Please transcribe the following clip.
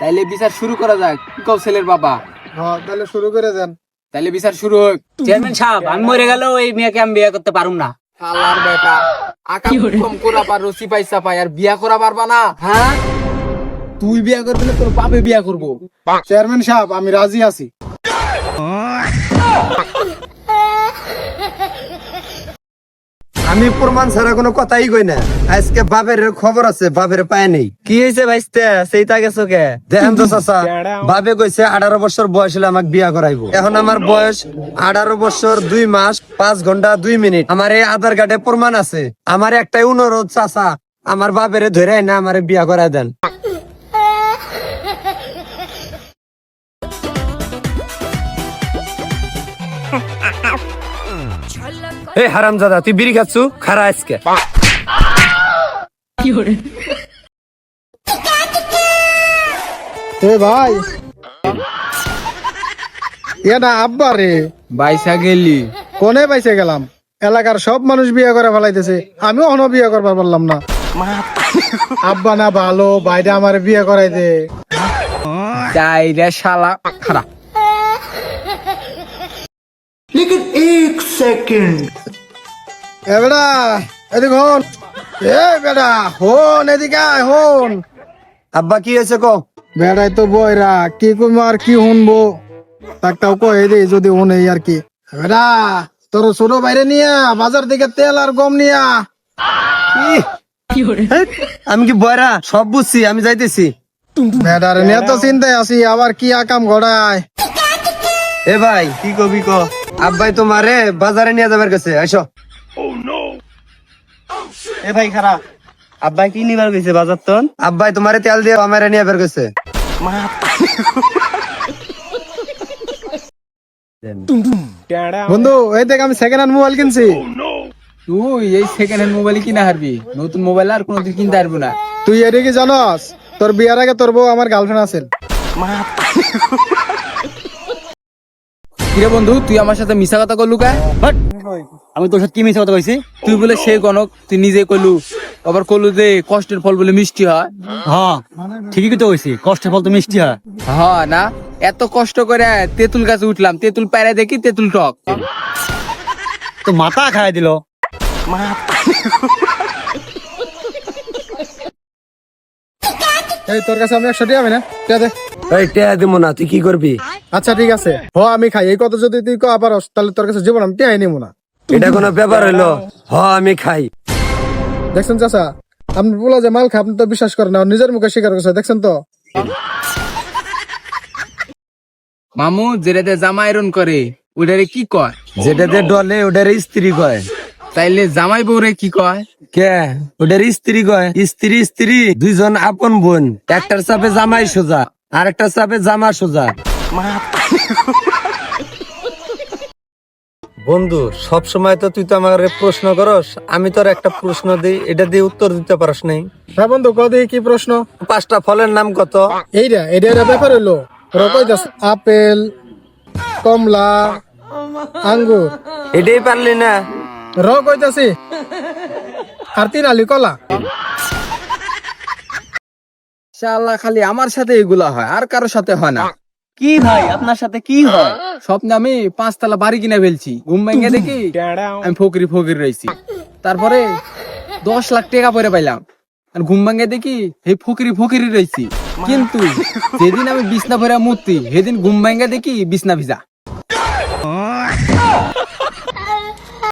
তাইলে বিচার শুরু করা যাক। কি কও ছেলের বাবা? হ্যাঁ তাহলে শুরু করে দেন। তাইলে বিচার শুরু হোক। চেয়ারম্যান সাহেব, আমি মরে গেল এই মেয়েকে আমি বিয়ে করতে পারুম না। আল্লাহর বেটা, আকাম কুকম করা পার, রসি পাইসা পাই, আর বিয়া করা পারবা না? হ্যাঁ, তুই বিয়া করবি না তোর বাপে বিয়া করবো? চেয়ারম্যান সাহেব আমি রাজি আছি। আমি প্রমাণ ছাড়া কোনো কথাই কই না। আজকে বাপের খবর আছে, বাপের পায় নেই। কি হয়েছে ভাইস্তে, সেইটা গেছো কে? দেখেন তো চাচা, বাপে কইছে 18 বছর বয়স হলে আমাকে বিয়া করাইবো। এখন আমার বয়স 18 বছর 2 মাস 5 ঘন্টা 2 মিনিট। আমার এই আধার কার্ডে প্রমাণ আছে। আমার একটাই অনুরোধ চাচা, আমার বাপেরে ধরে না আমারে বিয়া করাই দেন। এই হারামজাদা, তুই বিড়ি খাচ্ছু? খারা আজকে এ ভাই, এটা আব্বা রে। বাইসা গেলি? কোনে পাইছে গেলাম? এলাকার সব মানুষ বিয়ে করে ফেলাইতেছে, আমিও অন্য বিয়ে করবার পারলাম না। আব্বা না ভালো, বাইরে আমার বিয়ে করাই দে। যাই রে শালা খারাপ। এ বেটা এদিক হন। এ বেটা হন, এদিকে আয় হন। আব্বা কি হয়েছে কো? বেড়াই তো বয়রা, কি কইম আর কি শুনবো, তাকটাও কয়ে দে যদি শুনে আর কি। বেটা তোর ছোট বাইরে নিয়া বাজার থেকে তেল আর গম নিয়া। হেৎ, আমি কি বয়রা? সব বুঝছি, আমি যাইতেছি। বেটার নিয়ে তো চিন্তায় আছি, আবার কি আকাম ঘটায়। এ ভাই কি কবি ক? আব্বাই তোমারে বাজারে নিয়ে যাবার কাছে আইসো। এ ভাই খারাপ, আব্বাই কি নিবার গেছে বাজার তন? আব্বাই তোমারে তেল দিয়ে আমারে নিয়ে বের গেছে। বন্ধু এই দেখ আমি সেকেন্ড হ্যান্ড মোবাইল কিনছি। তুই এই সেকেন্ড হ্যান্ড মোবাইল কিনা হারবি? নতুন মোবাইল আর কোনোদিন কিনতে পারবো না। তুই এটা কি জানস, তোর বিয়ার আগে তোর বউ আমার গার্লফ্রেন্ড আছে। কিরে বন্ধু, তুই আমার সাথে মিশা কথা কলু কা? হট! আমি তোর সাথে কি মিছে কথা কইছি? তুই বলে সেই গণক, তুই নিজে কলু। আবার কলু যে কষ্টের ফল বলে মিষ্টি হয়। হ্যাঁ ঠিকই তো কইছি, কষ্টের ফল তো মিষ্টি হয়। হ্যাঁ না, এত কষ্ট করে তেঁতুল গাছে উঠলাম, তেঁতুল পায়রা দেখি তেঁতুল টক। তো মাথা খায় দিল। এই তোর কাছে আমি 100 টাকা হবে না? টিয়া দে। এই টেয়া দিব না, তুই কি করবি? আচ্ছা ঠিক আছে, হ আমি খাই। এই কথা যদি তুই কয়া পারস তাহলে তোর কাছে জীবন আমি টিয়াই নিব না। এটা কোনো ব্যাপার হইলো? হ আমি খাই। দেখছেন চাচা, আপনি বলা যে মাল খায়, আপনি তো বিশ্বাস করেন না, নিজের মুখে স্বীকার করছে। দেখছেন তো? মামু যেটাতে জামা আয়রন করে ওটারে কি কয়? যেটাতে ডলে ওটার স্ত্রী কয়। তাইলে জামাই বউরে কি কয়? কে? ওটার স্ত্রী কয়। স্ত্রী স্ত্রী দুইজন আপন বোন, একটার চাপে জামাই সোজা আর একটার চাপে জামা সোজা। বন্ধু সব সময় তো তুই তো আমার প্রশ্ন করস, আমি তোর একটা প্রশ্ন দিই, এটা দিয়ে উত্তর দিতে পারস নাই। হ্যাঁ বন্ধু কদি কি প্রশ্ন? 5টা ফলের নাম কত? এইটা ব্যাপার হইলো। রকইতাছে আপেল, কমলা, আঙ্গুর। এটাই পারলি না? রকইতাছি আর 3 আলি কলা। শালা খালি আমার সাথে এগুলা হয়, আর কারো সাথে হয় না। কি ভাই আপনার সাথে কি হয়? স্বপ্নে আমি 5 তলা বাড়ি কিনে ফেলছি, ঘুম ভেঙে দেখি আমি ফকির ফকির রয়েছি। তারপরে 10 লাখ টাকা পরে পাইলাম, আর ঘুম ভেঙে দেখি এই ফকিরি ফকিরি রয়েছি। কিন্তু যেদিন আমি বিছনা ভরে মূর্তি, সেদিন ঘুম ভেঙে দেখি বিছনা ভিজা।